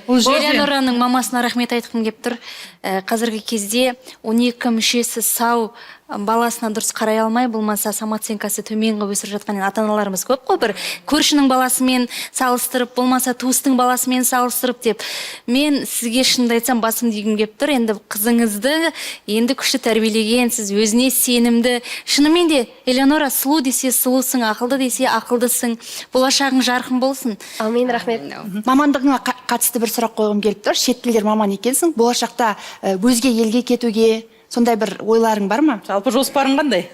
Элеонараның мамасына рахмет айтқым келіп тұр. Қазіргі кезде 12 мүшесі сау баласына дұрыс қарай алмай, болмаса самооценкасы төменгі өсіріп жатқан ата-аналарымыз көп қой, бір көршінің баласымен салыстырып, болмаса туыстың баласымен салыстырып деп. Мен сізге шынымды айтсам басым дегім келіп тұр. Енді қызыңызды енді күшті тәрбиелеген, сіз өзіне сенімді. Шынымен де Элеонора сұлу десе сұлусың, ақылды десе ақылдысың. Болашағың жарқын болсын. Аумин, рахмет. Мамандығыңа қатысты бір сұрақ қойғым келіп тұр. Шет тілдер маман екенсің. Болашақта өзге елге кетуге сондай бір ойларың бар ма? Жалпы жоспарың қандай?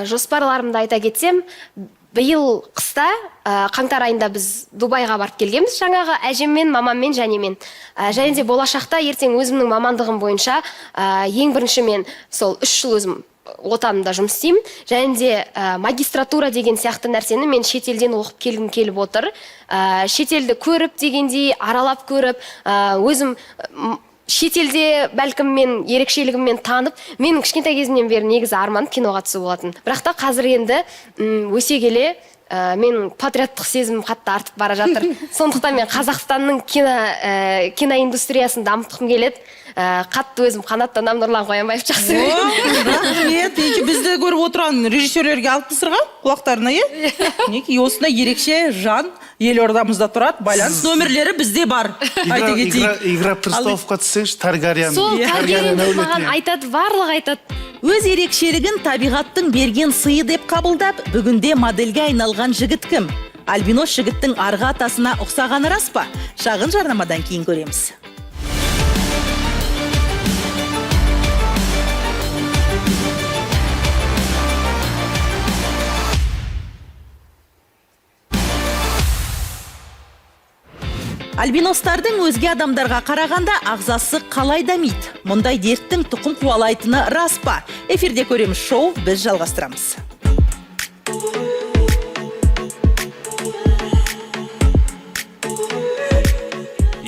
Жоспарларымды айта кетсем, биыл қыста қаңтар айында біз Дубайға барып келгенбіз, жаңағы әжеммен, мамаммен және мен. Және де болашақта ертең өзімнің мамандығым бойынша ең бірінші мен сол 3 жыл өзім отанымда жұмыс істеймін. Және де магистратура деген сияқты нәрсені мен шетелден оқып келгім келіп отыр. Шетелді көріп дегендей, аралап көріп, өзім шетелде бәлкім мен ерекшелігіммен танып, менің кішкентай кезімнен бері негізі арман киноға түсу болатын. Бірақ та қазір енді өсе келе менің патриоттық сезімім қатты артып бара жатыр. Сондықтан мен Қазақстанның киноиндустриясын дамытқым келеді. Қатты өзім қанаттанам, Нұрлан Қоянбаев жақсы көреді. Рахмет, бізді көріп отырған режиссерлерге алып тысырға құлақтарына, Неке осындай ерекше жан елордамызда тұрады. Байланыс нөмірлері бізде бар. Айта кетейік. Игра престоловқа түсеңші, Таргариян. Сол Таргариян маған айтады, барлық айтады. Өз ерекшелігін табиғаттың берген сыйы деп қабылдап, бүгінде модельге айналған жігіт кім? Альбинос жігіттің арғы атасына ұқсағаны рас па? Шағын жарнамадан кейін көреміз. Альбиностардың өзге адамдарға қарағанда ағзасы қалай дамиды? Мұндай дерттің тұқым қуалайтыны рас па? Эфирде көреміз шоу, біз жалғастырамыз.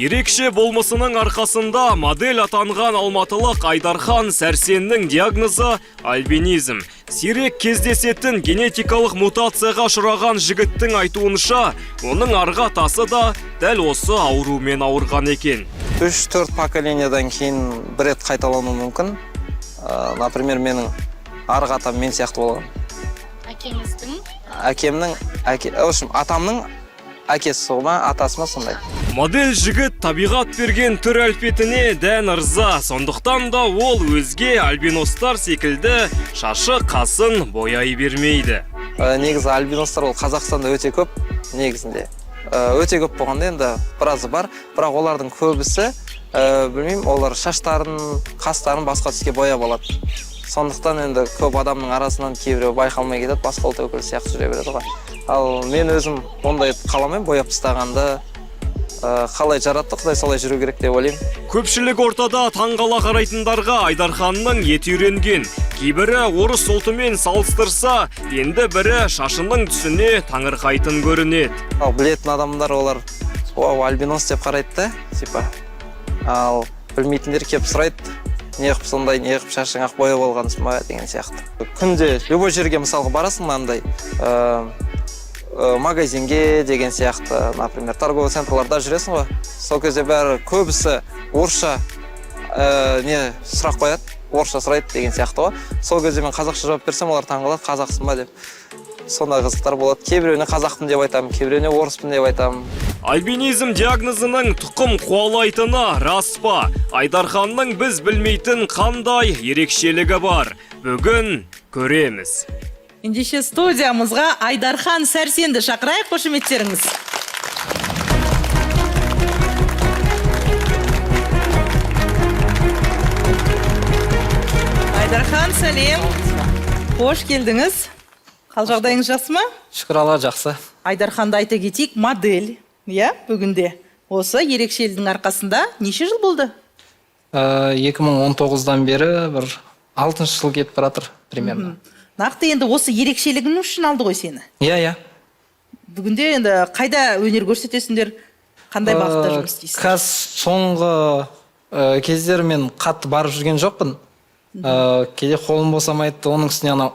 Ерекше болмысының арқасында модель атанған алматылық Айдархан Сәрсеннің диагнозы альбинизм. Сирек кездесетін генетикалық мутацияға ұшыраған жігіттің айтуынша, оның арғы атасы да дәл осы аурумен ауырған екен. 3-4 поколениядан кейін бір рет қайталануы мүмкін. Например, менің арғы атам мен сияқты болған. Әкемнің? Атамның әкесі соғыма, атасыма сондай. Модель жігіт табиғат берген түр әлпетіне дән ырза, сондықтан да ол өзге альбиностар секілді шашы қасын бояй бермейді. Негізі альбиностар ол Қазақстанда өте көп негізінде. өте көп болғанда енді біразы бар, бірақ олардың көбісі білмеймін, олар шаштарын, қастарын басқа түске бояп алады. Сондықтан енді көп адамның арасынан кейбіреу байқалмай кетеді, басқа ұлт өкілі сияқты жүре береді ғой. Ал мен өзім ондай қаламаймын, бояп тастағанды қалай жаратты, Құдай солай жүру керек деп ойлаймын. Көпшілік ортада таңғала қарайтындарға Айдарханның еті үйренген. Кейбірі орыс ұлтымен салыстырса, енді бірі шашының түсіне таңырқайтын көрінеді. Ал білетін адамдар олар альбинос деп қарайды да, типа. Ал білмейтіндер кеп сұрайды, неғып сондай, неғып шашың ақ бояп болғансың ба деген сияқты. Күнде любой жерге мысалға барасың, мынандай магазинге деген сияқты, например, торговый центрларда жүресің ғой. Сол кезде бәрі көбісі орысша сұрақ қояды, орысша сұрайды деген сияқты ғой. Сол кезде мен қазақша жауап берсем, олар таңғалады, қазақсың ба деп. Сондай қызықтар болады. Кейбіреуіне қазақпын деп айтамын, кейбіреуіне орыспын деп айтамын. Альбинизм диагнозының тұқым қуалайтыны рас па? Айдарханның біз білмейтін қандай ерекшелігі бар? Бүгін көреміз. Ендеше студиямызға Айдархан Сәрсенді шақырайық, қошеметтеріңіз. Айдархан, сәлем. Қош келдіңіз. Қал жағдайыңыз жақсы ма? Шүкір Аллаға жақсы. Айдарханды айта кетейік, модель, бүгінде. Осы ерекшелігінің арқасында неше жыл болды? 2019-дан бері бір 6 жыл кетіп баратыр примерно. Нақты енді осы ерекшелігің үшін алды ғой сені? Иә. Бүгінде енді қайда өнер көрсетесіңдер? Қандай бағытта жұмыс істейсің? Қазір соңғы кездер мен қатты барып жүрген жоқпын. Кейде қолым босамайды, оның үстіне анау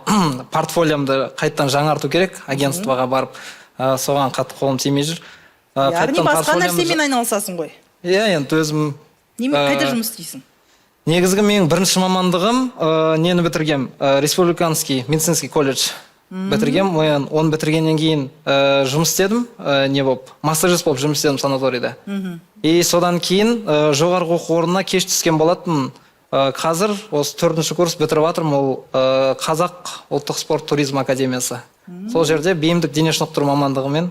портфолиомды қайттан жаңарту керек, агентствоға барып, соған қатты қолым тимей жүр. Яғни басқа нәрсемен айналысасың ғой? Иә, енді өзім... Қайда жұмыс істейсің? Негізгі менің бірінші мамандығым нені бітіргем? Республиканский медицинский колледж бітіргем. Оны бітіргеннен кейін жұмыс істедім, массажист болып жұмыс істедім санаторийда. И содан кейін жоғарғы оқу орнына кеш түскен болатын. Қазір осы 4-ші курс бітіріп жатырмын, ол Қазақ ұлттық спорт туризм академиясы. Сол жерде бейімдік дене шынықтыру мамандығымен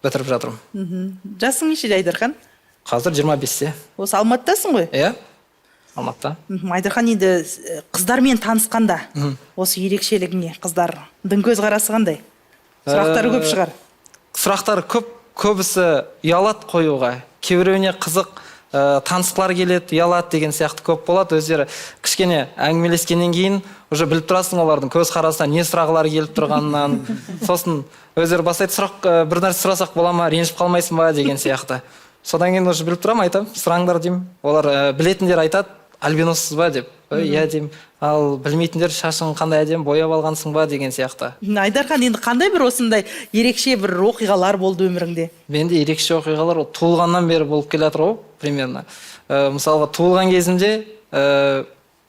бітіріп жатырмын. Жасың нешеде, Айдархан? Қазір 25-те. Осы Алматыдасың ғой? Иә, Алматыда. Айдархан, енді қыздармен танысқанда, осы ерекшелігіне қыздардың көзқарасы қандай? Сұрақтары көп шығар? Сұрақтары көп, көбісі ұялады қоюға, кейбіреуіне қызық, танысқылар келеді, ұялады деген сияқты көп болады. Өздері кішкене әңгімелескеннен кейін уже біліп тұрасың олардың көз қарасынан не сұрағылары келіп тұрғанынан. Сосын өздері бастайды, бір нәрсе сұрасақ бола ма, ренжіп қалмайсың ба деген сияқты. Содан кейін уже біліп тұрам, айтам, сұраңдар деймін. Олар білетіндер айтады, альбиноссыз ба деп. Иә деймін. Ал білмейтіндер шашың қандай әдемі, бояп алғансың ба деген сияқты. Айдархан, енді қандай бір осындай ерекше бір оқиғалар болды өміріңде? Менде ерекше оқиғалар туылғаннан бері болып келе жатыр ғой, примерно. Мысалға туылған кезімде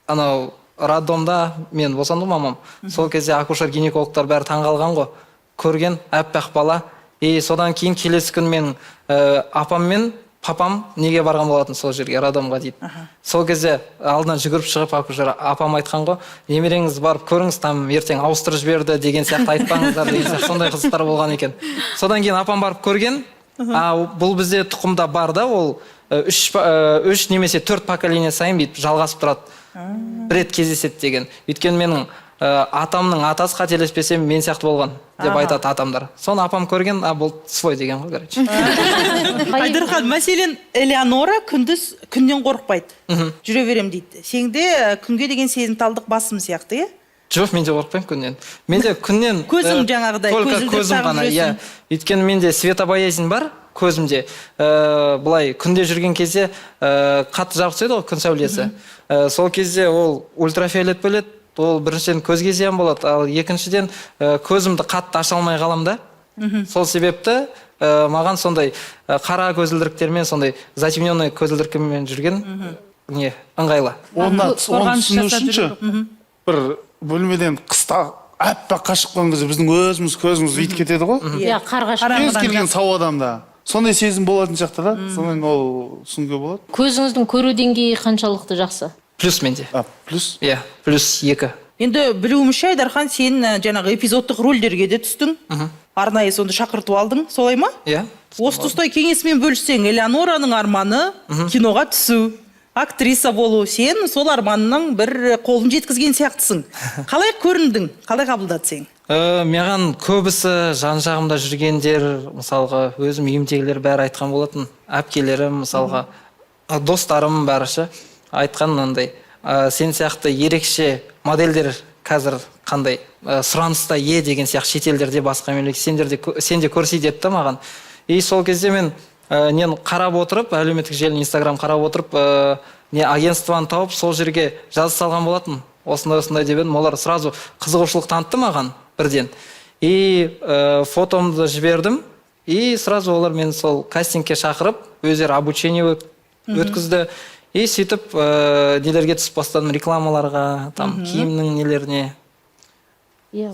анау роддомда мен босандым мамам. Сол кезде акушер-гинекологтар бәрі таңғалған ғой. Көрген әппақ бала. Содан кейін келесі күн мен апам мен папам неге барған болатын сол жерге, роддомға дейді. Сол кезде алдынан жүгіріп шығып акушер апам айтқан ғой, немереңіз барып көріңіз, там ертең ауыстырып жіберді деген сияқты айтпаңыздар деген сияқты сондай қызықтар болған екен. Содан кейін апам барып көрген, бұл бізде тұқымда бар да, ол 3 немесе 4 поколение сайын бүйтіп жалғасып тұрады. Бір рет кездеседі деген. Өйткені менің атамның атасы қателеспесем мен сияқты болған деп айтады атамдар. Соны апам көрген, бұл свой деген ғой, короче. Айдархан, мәселен Элеонора күндіз күннен қорықпайды. Жүре берем дейді. Сенде күнге деген сезімталдық басым сияқты, е? Жоқ, менде қорықпаймын күннен. Менде күннен көзің жаңағыдай, көзім ғана, иә. Өйткені менде светобоязнь бар көзімде. Бұлай күнде жүрген кезде қатты жарық түседі ғой, күн сәулесі. Сол кезде ол ультрафиолет бөледі. Ол біріншіден көзге зиян болады, ал екіншіден көзімді қатты аша алмай қалам да. Сол себепті маған сондай қара көзілдіріктермен, сондай затемненный көзілдіріктермен жүрген не ыңғайлы. Оны түсіну үшінші бір бөлмеден қыста әппақ қашып қалған кезде біздің өзіміз көзіміз үйтіп кетеді ғой. Иә, қарға кез келген сау адамда сондай сезім болатын сияқты да. Сонымен ол түсінуге болады. Көзіңіздің көру деңгейі қаншалықты жақсы? Плюс менде. Плюс? Иә, плюс 2. Енді білуімше, Айдархан, сен жаңағы эпизодтық рөлдерге де түстің. арнайы сонда шақырту алдың, солай ма? Иә. Осы тұста кеңесімен бөліссең, Элеонораның арманы киноға түсу, актриса болу. Сен сол арманның бір қолын жеткізген сияқтысың. Қалай көріндің? Қалай қабылдады сен? Маған көбісі жан жағымда жүргендер, мысалға өзім үйімдегілер бәрі айтқан болатын. Әпкелерім, мысалға достарым бәрі айтқан мынандай. Сен сияқты ерекше модельдер қазір қандай сұраныста е деген сияқты шетелдерде басқа мемлекет сен де көрсей депті маған. И сол кезде мен нен қарап отырып, әлеуметтік желі Инстаграм қарап отырып, не агентствоны тауып сол жерге жазып салған болатын. Осындай деп едім, олар сразу қызығушылық танытты маған бірден. И фотомды жібердім, и сразу олар мені сол кастингке шақырып, өздері обучение өткізді. И сөйтіп нелерге түсіп бастадым, рекламаларға, там киімнің нелеріне.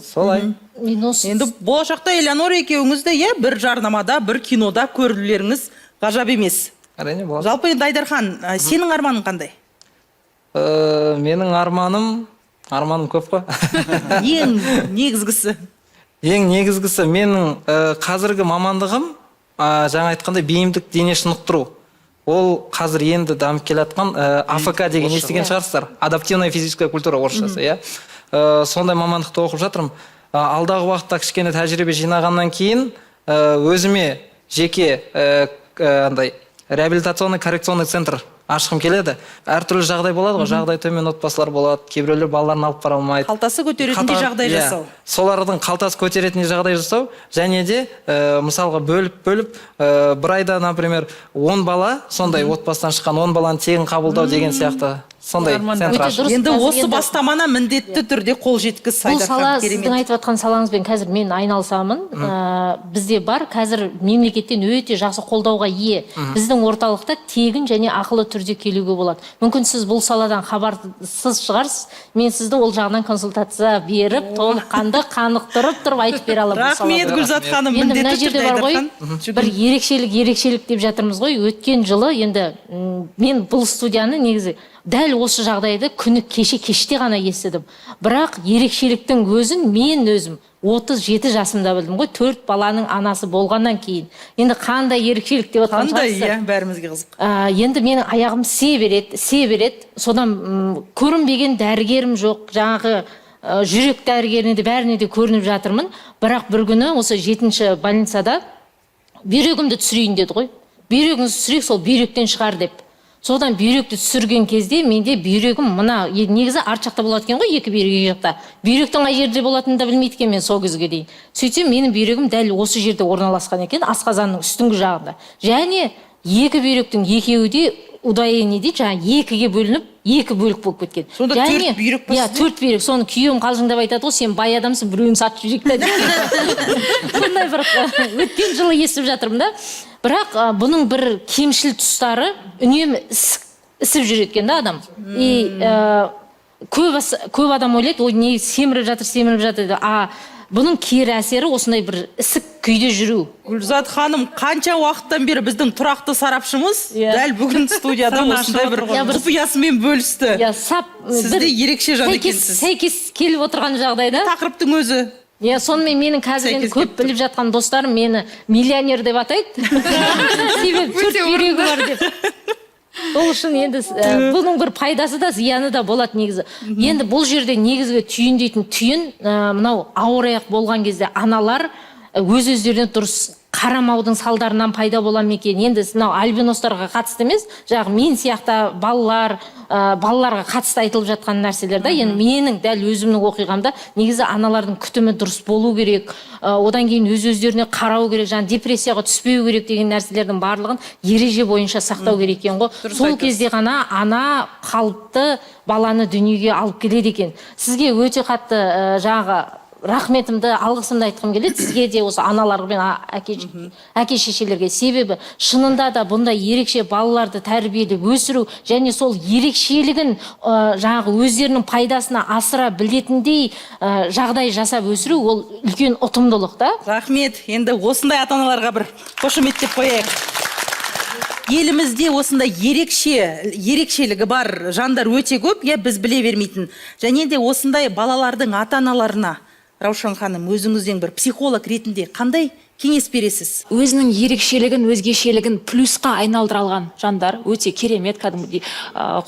Солай. Енді болашақта Элеонора екеуіңіз де бір жарнамада, бір кинода көрілулеріңіз ғажап емес. Әрине болады. Жалпы енді Айдархан, сенің арманың қандай? Менің арманым көп қой. Ең негізгісі? Ең негізгісі менің қазіргі мамандығым, жаңа айтқандай бейімдік дене шынықтыру. Ол қазір енді дамып келе жатқан АФК деген естіген шығарсыздар. Адаптивная физическая культура орысшасы, иә. Сондай мамандықты оқып жатырмын. Алдағы уақытта кішкене тәжірибе жинағаннан кейін өзіме жеке реабилитационный коррекционный центр ашқым келеді. Әртүрлі жағдай болады ғой, жағдай төмен отбасылар болады, кейбіреулер балаларын алып бара алмайды. Қалтасы көтеретіндей жағдай жасау. Солардың қалтасы көтеретіндей жағдай жасау, және де мысалға бөліп бір айда, например, 10 бала, сондай отбасынан шыққан 10 баланы тегін қабылдау деген сияқты сондай центр ашып. Енді осы бастаманы міндетті түрде қол жеткіз. Бұл сала, сіздің айтып жатқан салаңызбен қазір мен айналысамын. Бізде бар, қазір мемлекеттен өте жақсы қолдауға ие. Біздің орталықта тегін және ақылы түрде келуге болады. Мүмкін сіз бұл саладан хабарсыз шығарсыз. Мен сізді ол жағынан консультация беріп, толыққанды қанықтырып тұрып айтып бере аламын. Рахмет Гүлзат ханым, міндетті түрде Айдархан. Бір ерекшелік деп жатырмыз ғой. Өткен жылы енді мен бұл студияны негізі дәл осы жағдайды күні кеште ғана естідім. Бірақ ерекшеліктің өзін мен өзім 37 жасымда білдім ғой, 4 баланың анасы болғаннан кейін. Енді қандай ерекшелік деп отқан шығарсыздар. Қандай, бәрімізге қызық. Енді менің аяғым се береді. Содан көрінбеген дәрігерім жоқ, жаңағы жүрек дәрігеріне де бәріне де көрініп жатырмын. Бірақ бір күні осы 7-ші больницада бүйрегімді түсірейін деді ғой. Бүйрегіңізді түсірейік, сол бүйректен шығар деп. Содан бүйректі түсірген кезде менде бүйрегім мына негізі арт жақта болады екен ғой, екі бүйрек жақта. Бүйректің қай жерде болатынын да білмейді екен мен сол кезге дейін. Сөйтсем менің бүйрегім дәл осы жерде орналасқан екен, асқазанның үстіңгі жағында. Және екі бүйректің екеуі де удаление дейді, жаңа екіге бөлініп, екі бөлік болып кеткен. Сонда 4 бүйрек па? Иә, 4 бүйрек. Соны күйеуім қалжыңдап айтады ғой, сен бай адамсың, біреуін сатып жіберді. Сондай бір өткен жылы естіп жатырмын да. Бірақ бұның бір кемшіл тұстары үнемі ісіп жүр екен да адам. И көп адам ойлайды, ой, не семіріп жатыр. Бұның кері әсері осындай бір ісік күйде жүру. Гүлзат ханым, қанша уақыттан бері біздің тұрақты сарапшымыз дәл бүгін студияда осындай бір құпиясымен бөлісті. Сізде ерекше жан екенсіз. Сәйкес келіп отырған жағдайда. Тақырыптың өзі. Сонымен менің қазір көп біліп жатқан достарым мені миллионер деп атайды. Себебі 4 бүйрегі бар деп. Ол үшін енді бұның бір пайдасы да зияны да болады негізі. Енді бұл жерде негізгі түйін дейтін түйін, мынау ауыр аяқ болған кезде аналар өз-өздеріне дұрыс қарамаудың салдарынан пайда бола ма екен. Енді мынау альбиностарға қатысты емес, жаңағы мен сияқты балаларға қатысты айтылып жатқан нәрселер да. Енді менің дәл өзімнің оқиғамда негізі аналардың күтімі дұрыс болу керек, одан кейін өз-өздеріне қарау керек, жаңа депрессияға түспеу керек деген нәрселердің барлығын ереже бойынша сақтау керек екен ғой. Сол кезде ғана ана қалыпты баланы дүниеге алып келеді екен. Сізге өте қатты жаңағы рахметімді, алғысымды айтқым келеді сізге де, осы аналармен әке шешелерге. Себебі шынында да бұндай ерекше балаларды тәрбиелеп өсіру және сол ерекшелігін жаңағы өздерінің пайдасына асыра білетіндей жағдай жасап өсіру, ол үлкен ұтымдылық та. Рахмет. Енді осындай ата-аналарға бір қошемет деп қояйық. Елімізде осындай ерекшелігі бар жандар өте көп, біз біле бермейтін. Және де осындай балалардың ата-аналарына Раушан ханым, өзіңізден бір психолог ретінде қандай кеңес бересіз? Өзінің ерекшелігін, өзгешелігін плюсқа айналдыра алған жандар өте керемет, кәдімгідей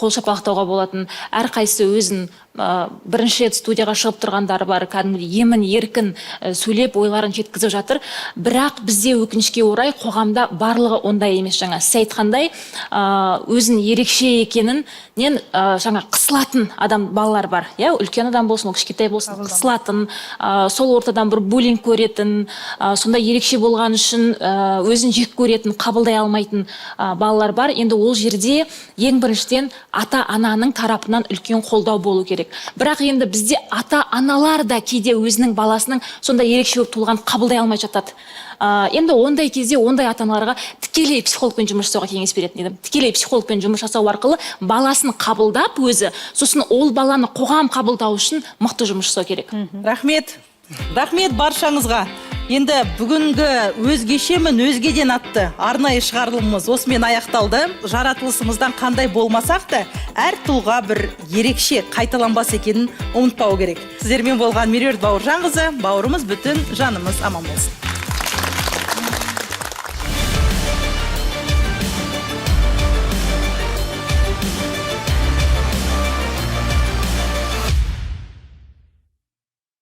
қол шапалақтауға болатын. Әрқайсысы өзін бірінші рет студияға шығып тұрғандары бар, кәдімгідей емін еркін сөйлеп ойларын жеткізіп жатыр. Бірақ бізде өкінішке орай қоғамда барлығы ондай емес. Жаңа сіз айтқандай, өзін ерекше екенін жаңа қысылатын балалар бар. Үлкен адам болсын, кішкентай болсын, қысылатын, сол ортадан бір буллинг көретін, сонда ерекше болған үшін өзін жек көретін, қабылдай алмайтын балалар бар. Енді ол жерде ең біріншіден ата-ананың тарапынан үлкен қолдау болу керек. Бірақ енді бізде ата-аналар да кейде өзінің баласының сонда ерекше болып туылған қабылдай алмай жатады. Енді ондай кезде ондай ата-аналарға тікелей психологпен жұмыс жасауға кеңес беретін едім. Тікелей психологпен жұмыс жасау арқылы баласын қабылдап өзі, сосын ол баланы қоғам қабылдау үшін мықты жұмыс жасау керек. Рахмет баршаңызға. Енді бүгінгі өзгешемін өзгеден атты арнайы шығарылымымыз осымен аяқталды. Жаратылысымыздан қандай болмасақ та, әр тұлға бір ерекше қайталанбас екенін ұмытпау керек. Сіздермен болған Меруерт Бауыржанқызы, бауырымыз бүтін, жанымыз аман болсын.